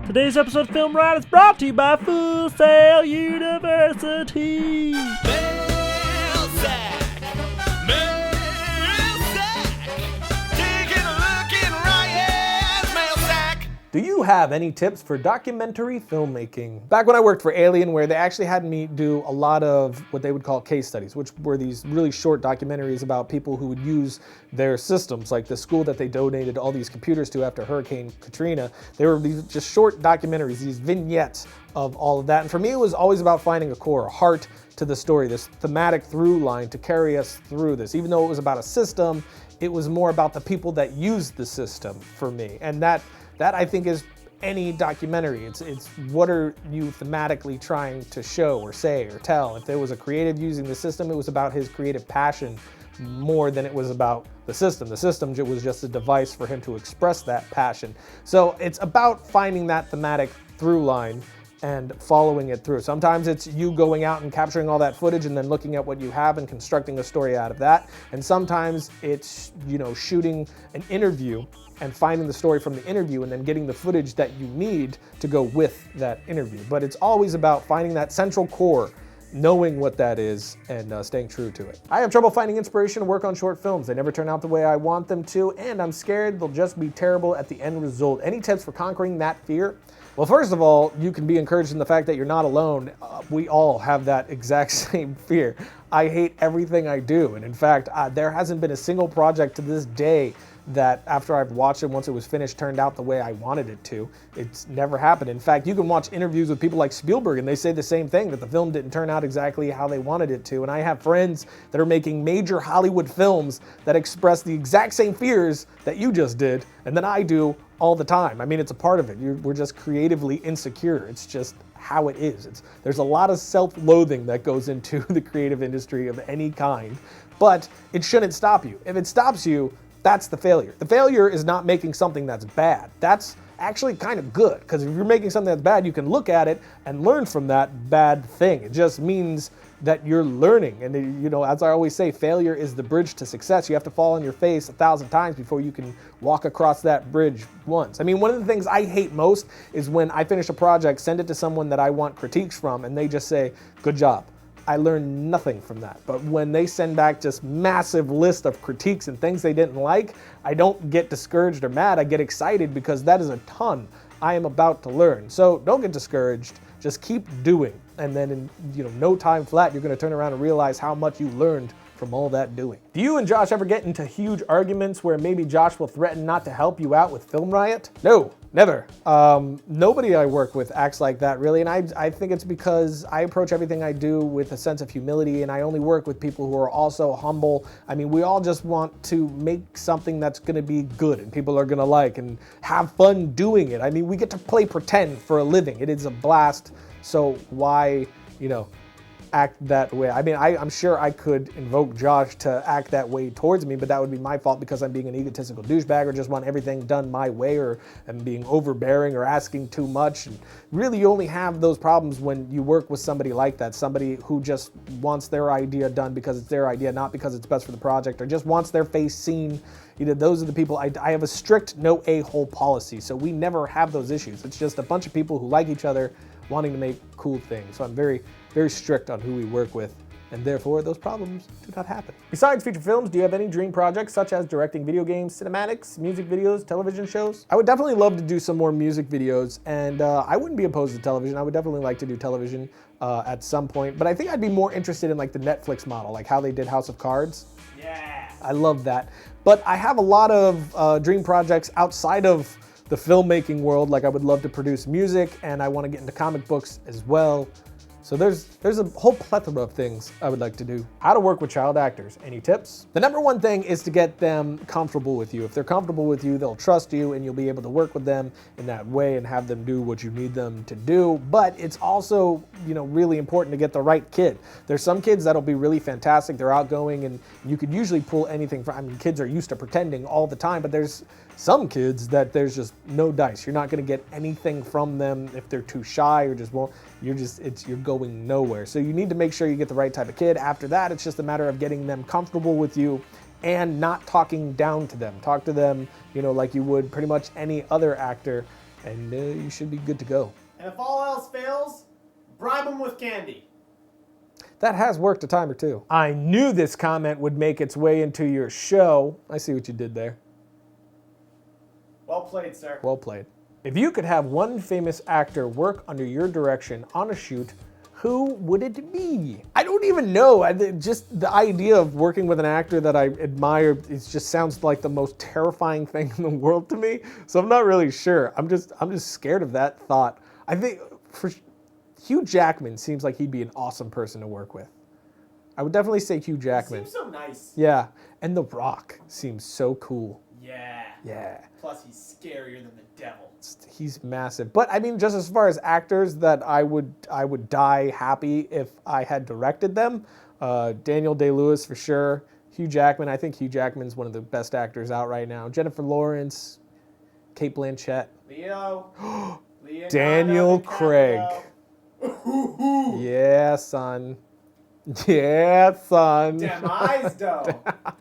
Today's episode of Film Riot is brought to you by Full Sail University. Do you have any tips for documentary filmmaking? Back when I worked for Alienware, they actually had me do a lot of what they would call case studies, which were these really short documentaries about people who would use their systems, like the school that they donated all these computers to after Hurricane Katrina. They were these just short documentaries, these vignettes of all of that. And for me, it was always about finding a core, a heart to the story, this thematic through line to carry us through this. Even though it was about a system, it was more about the people that used the system for me. And that I think is any documentary. It's what are you thematically trying to show or say or tell. If there was a creative using the system, it was about his creative passion more than it was about the system. The system was just a device for him to express that passion. So it's about finding that thematic through line and following it through. Sometimes it's you going out and capturing all that footage and then looking at what you have and constructing a story out of that. And sometimes it's, shooting an interview and finding the story from the interview and then getting the footage that you need to go with that interview. But it's always about finding that central core, knowing what that is, and staying true to it. I have trouble finding inspiration to work on short films. They never turn out the way I want them to, and I'm scared they'll just be terrible at the end result. Any tips for conquering that fear? Well, first of all, you can be encouraged in the fact that you're not alone. We all have that exact same fear. I hate everything I do, and in fact, there hasn't been a single project to this day that after I've watched it, once it was finished, turned out the way I wanted it to. It's never happened. In fact, you can watch interviews with people like Spielberg and they say the same thing, that the film didn't turn out exactly how they wanted it to. And I have friends that are making major Hollywood films that express the exact same fears that you just did and that I do all the time. I mean, it's a part of it. We're just creatively insecure. It's just how it is. There's a lot of self-loathing that goes into the creative industry of any kind, but it shouldn't stop you. If it stops you, that's the failure. The failure is not making something that's bad. That's actually kind of good, because if you're making something that's bad, you can look at it and learn from that bad thing. It just means that you're learning. And as I always say, failure is the bridge to success. You have to fall on your face 1,000 times before you can walk across that bridge once. I mean, one of the things I hate most is when I finish a project, send it to someone that I want critiques from, and they just say, "Good job." I learned nothing from that. But when they send back just massive list of critiques and things they didn't like, I don't get discouraged or mad. I get excited because that is a ton I am about to learn. So don't get discouraged. Just keep doing. And then in no time flat, you're going to turn around and realize how much you learned from all that doing. Do you and Josh ever get into huge arguments where maybe Josh will threaten not to help you out with Film Riot? No, never. Nobody I work with acts like that, really, and I think it's because I approach everything I do with a sense of humility, and I only work with people who are also humble. I mean, we all just want to make something that's gonna be good and people are gonna like and have fun doing it. I mean, we get to play pretend for a living. It is a blast, so why, act that way? I mean, I'm sure I could invoke Josh to act that way towards me, but that would be my fault because I'm being an egotistical douchebag or just want everything done my way, or I'm being overbearing or asking too much. And really, you only have those problems when you work with somebody like that, somebody who just wants their idea done because it's their idea, not because it's best for the project, or just wants their face seen. Those are the people. I have a strict no a-hole policy, so we never have those issues. It's just a bunch of people who like each other wanting to make cool things. So I'm very, very strict on who we work with, and therefore those problems do not happen. Besides feature films, do you have any dream projects such as directing video games, cinematics, music videos, television shows? I would definitely love to do some more music videos, and I wouldn't be opposed to television. I would definitely like to do television at some point, but I think I'd be more interested in like the Netflix model, like how they did House of Cards. Yeah, I love that. But I have a lot of dream projects outside of the filmmaking world. Like I would love to produce music, and I want to get into comic books as well. So there's a whole plethora of things I would like to do. How to work with child actors. Any tips? The number one thing is to get them comfortable with you. If they're comfortable with you, they'll trust you, and you'll be able to work with them in that way and have them do what you need them to do. But it's also, really important to get the right kid. There's some kids that'll be really fantastic. They're outgoing, and you could usually pull anything from, kids are used to pretending all the time, but there's some kids that there's just no dice. You're not going to get anything from them if they're too shy or just won't. You're going nowhere. So you need to make sure you get the right type of kid. After that, it's just a matter of getting them comfortable with you and not talking down to them. Talk to them, you know, like you would pretty much any other actor, and you should be good to go. And if all else fails, bribe them with candy. That has worked a time or two. I knew this comment would make its way into your show. I see what you did there. Well played, sir. Well played. If you could have one famous actor work under your direction on a shoot, who would it be? I don't even know. Just the idea of working with an actor that I admire, it just sounds like the most terrifying thing in the world to me. So I'm not really sure. I'm just scared of that thought. I think for Hugh Jackman seems like he'd be an awesome person to work with. I would definitely say Hugh Jackman. He seems so nice. Yeah, and The Rock seems so cool. Yeah. Yeah. Plus he's scarier than the devil. He's massive. But I mean, just as far as actors that I would die happy if I had directed them, Daniel Day-Lewis for sure. Hugh Jackman, I think Hugh Jackman's one of the best actors out right now. Jennifer Lawrence, Cate Blanchett. Leo. Daniel Craig. Yeah, son. Yeah, son. Damn eyes, though.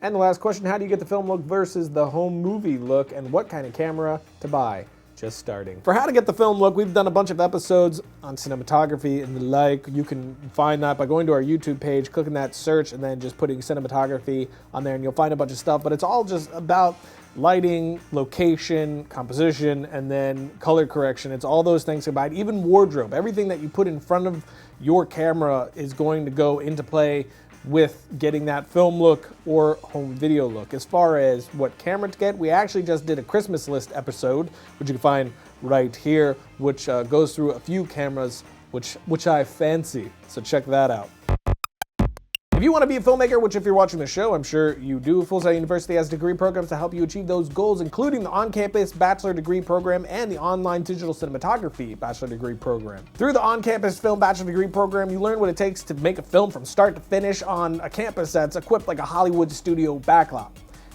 And the last question, how do you get the film look versus the home movie look, and what kind of camera to buy? Just starting. For how to get the film look, we've done a bunch of episodes on cinematography and the like. You can find that by going to our YouTube page, clicking that search, and then just putting cinematography on there, and you'll find a bunch of stuff. But it's all just about lighting, location, composition, and then color correction. It's all those things combined, even wardrobe. Everything that you put in front of your camera is going to go into play with getting that film look or home video look. As far as what camera to get, we actually just did a Christmas list episode, which you can find right here, which goes through a few cameras which I fancy. So check that out. If you want to be a filmmaker, which if you're watching the show, I'm sure you do, Full Sail University has degree programs to help you achieve those goals, including the on-campus bachelor degree program and the online digital cinematography bachelor degree program. Through the on-campus film bachelor degree program, you learn what it takes to make a film from start to finish on a campus that's equipped like a Hollywood studio backlot.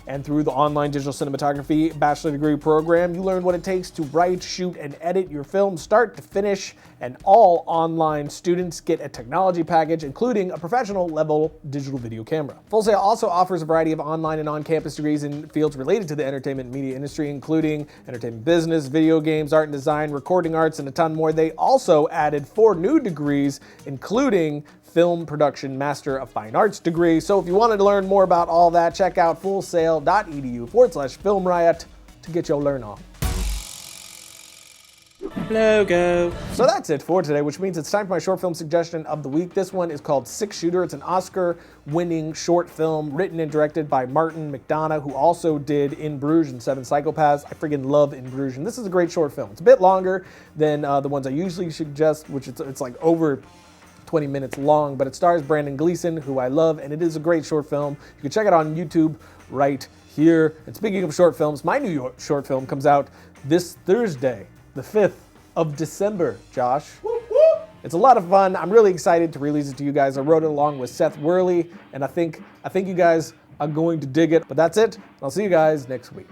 And through the online digital cinematography bachelor degree program, you learn what it takes to write, shoot, and edit your film start to finish. And all online students get a technology package, including a professional level digital video camera. Full Sail also offers a variety of online and on-campus degrees in fields related to the entertainment and media industry, including entertainment business, video games, art and design, recording arts, and a ton more. They also added 4 new degrees, including Film Production Master of Fine Arts degree. So if you wanted to learn more about all that, check out fullsail.edu/Film Riot to get your learn on. Logo. So that's it for today, which means it's time for my short film suggestion of the week. This one is called Six Shooter. It's an Oscar-winning short film written and directed by Martin McDonagh, who also did In Bruges and Seven Psychopaths. I friggin' love In Bruges, and this is a great short film. It's a bit longer than the ones I usually suggest, which it's like over 20 minutes long, but it stars Brandon Gleeson, who I love, and it is a great short film. You can check it on YouTube right here. And speaking of short films, my new short film comes out this Thursday, the 5th of December, Josh. Whoop, whoop. It's a lot of fun. I'm really excited to release it to you guys. I wrote it along with Seth Worley, and I think you guys are going to dig it. But that's it. I'll see you guys next week.